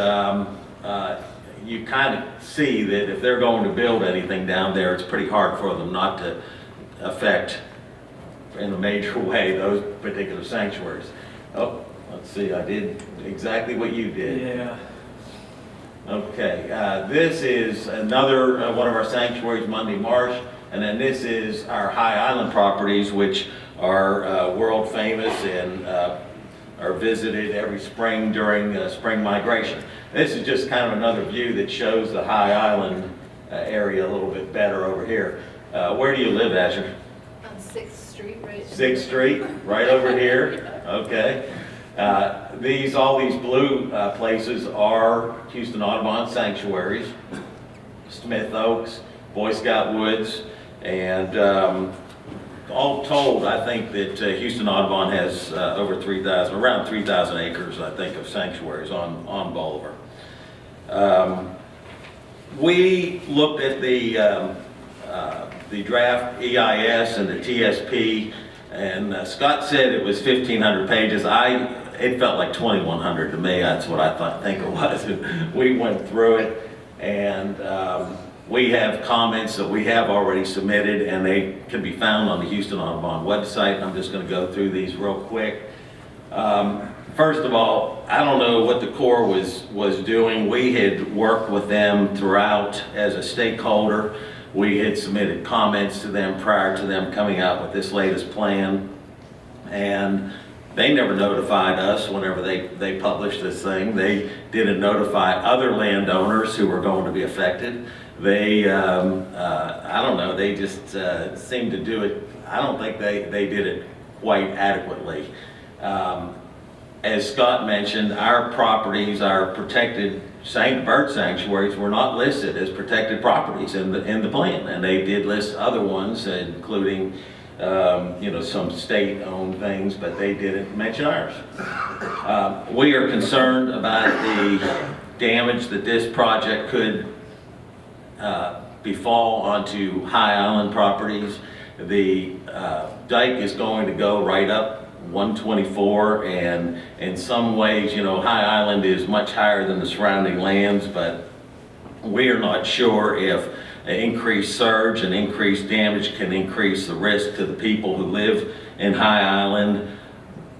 you kind of see that if they're going to build anything down there, it's pretty hard for them not to affect in a major way those particular sanctuaries. Oh, let's see, I did exactly what you did. Yeah. Okay, this is another one of our sanctuaries, Monday Marsh. And then this is our High Island properties, which are world famous and are visited every spring during spring migration. This is just kind of another view that shows the High Island area a little bit better over here. Where do you live, Azure? On 6th Street, right? 6th Street, right over here. Okay. All these blue places are Houston Audubon sanctuaries, Smith Oaks, Boy Scout Woods. And all told, I think that Houston Audubon has over 3,000, around 3,000 acres, I think, of sanctuaries on Bolivar. We looked at the draft EIS and the TSP, and Scott said it was 1,500 pages. It felt like 2,100 to me. That's what I think it was. We went through it, and we have comments that we have already submitted, and they can be found on the Houston Audubon website. I'm just going to go through these real quick. First of all, I don't know what the Corps was doing. We had worked with them throughout as a stakeholder. We had submitted comments to them prior to them coming out with this latest plan, and they never notified us whenever they published this thing. They didn't notify other landowners who were going to be affected. They, I don't know, they just seemed to do it. I don't think they did it quite adequately. As Scott mentioned, our properties, our protected bird sanctuaries were not listed as protected properties in the plan, and they did list other ones, including some state-owned things, but they didn't mention ours. We are concerned about the damage that this project could befall onto High Island properties. The dike is going to go right up 124, and in some ways, High Island is much higher than the surrounding lands, but we are not sure if increased surge and increased damage can increase the risk to the people who live in High Island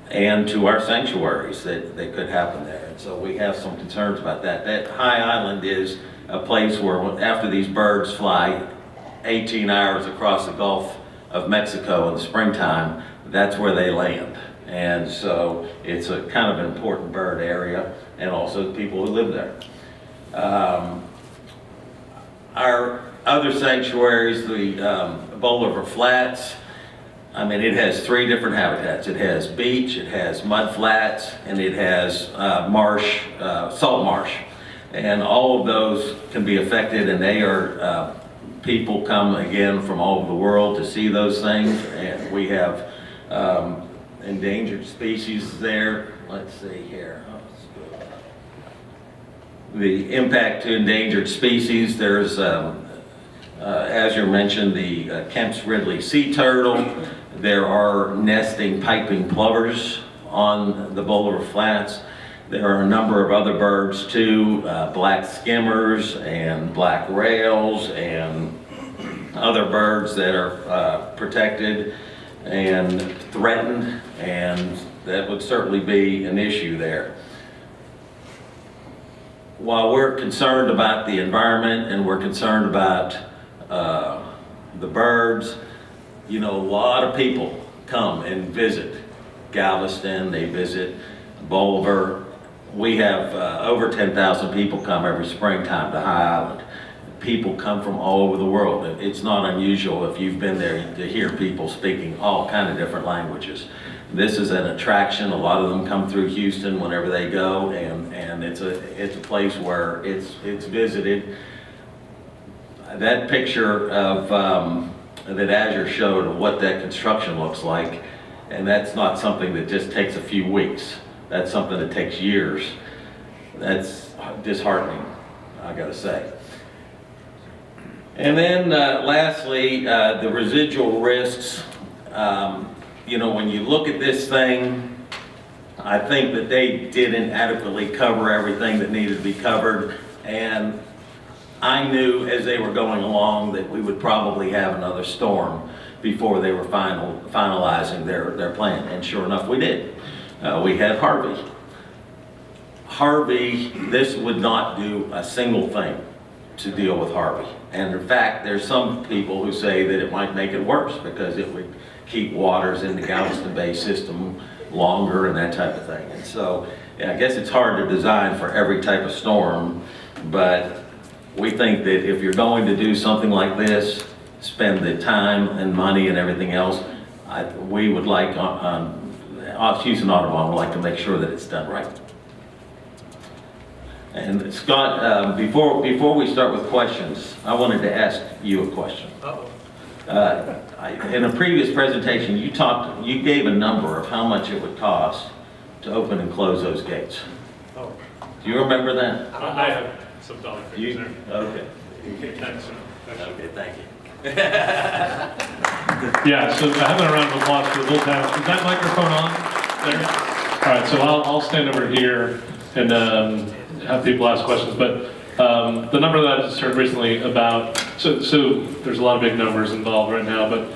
and to our sanctuaries that could happen there. And so we have some concerns about that. That High Island is a place where after these birds fly 18 hours across the Gulf of Mexico in the springtime, that's where they land. And so it's a kind of an important bird area, and also the people who live there. Our other sanctuaries, the Bolivar Flats, I mean, it has 3 different habitats. It has beach, it has mud flats, and it has marsh, salt marsh. And all of those can be affected, and they are, people come again from all over the world to see those things. And we have endangered species there. Let's see here. The impact to endangered species, there's, Azure mentioned, the Kemp's Ridley sea turtle. There are nesting piping plovers on the Boulder Flats. There are a number of other birds too, black skimmers and black rails and other birds that are protected and threatened, and that would certainly be an issue there. While we're concerned about the environment and we're concerned about the birds, you know, a lot of people come and visit Galveston, they visit Boulder. We have over 10,000 people come every springtime to High Island. People come from all over the world. It's not unusual, if you've been there, to hear people speaking all kind of different languages. This is an attraction. A lot of them come through Houston whenever they go, and it's a place where it's visited. That picture of that Azure showed of what that construction looks like, and that's not something that just takes a few weeks. That's something that takes years. That's disheartening, I gotta say. And then lastly, the residual risks. You know, when you look at this thing, I think that they didn't adequately cover everything that needed to be covered. And I knew as they were going along that we would probably have another storm before they were finalizing their plan. And sure enough, we did. We had Harvey. Harvey, this would not do a single thing to deal with Harvey. And in fact, there's some people who say that it might make it worse because it would keep waters in the Galveston Bay system longer and that type of thing. And so, yeah, I guess it's hard to design for every type of storm, but we think that if you're going to do something like this, spend the time and money and everything else, we would like, Houston Audubon would like to make sure that it's done right. And Scott, before we start with questions, I wanted to ask you a question. In a previous presentation, you gave a number of how much it would cost to open and close those gates. Oh. Do you remember that? I have some dollar figures there. Okay. Thanks, sir. Okay, thank you. Yeah, so having a round of applause for the little task. Is that microphone on there? All right, so I'll stand over here and have people ask questions. But the number that I just heard recently about, so there's a lot of big numbers involved right now, but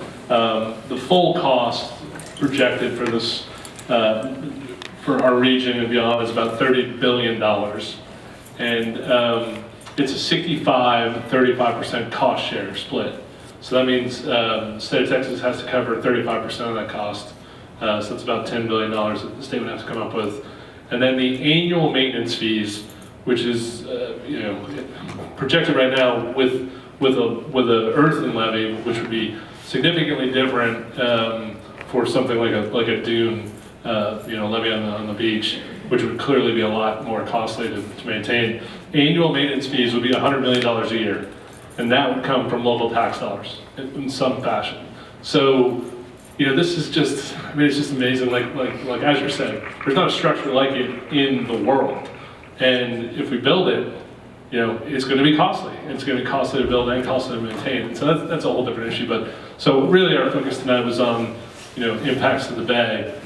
the full cost projected for this, for our region and beyond is about $30 billion. And it's a 65-35% cost share split. So that means the state of Texas has to cover 35% of that cost. So it's about $10 billion that the state would have to come up with. And then the annual maintenance fees, which is projected right now with a earthen levy, which would be significantly different for something like a dune, levy on the beach, which would clearly be a lot more costly to maintain. Annual maintenance fees would be $100 million a year, and that would come from local tax dollars in some fashion. So, this is just, it's just amazing. Like Azure said, there's not a structure like it in the world. And if we build it, it's going to be costly. It's going to be costly to build and costly to maintain. And so that's a whole different issue. But so really our focus tonight was on, impacts to the bay.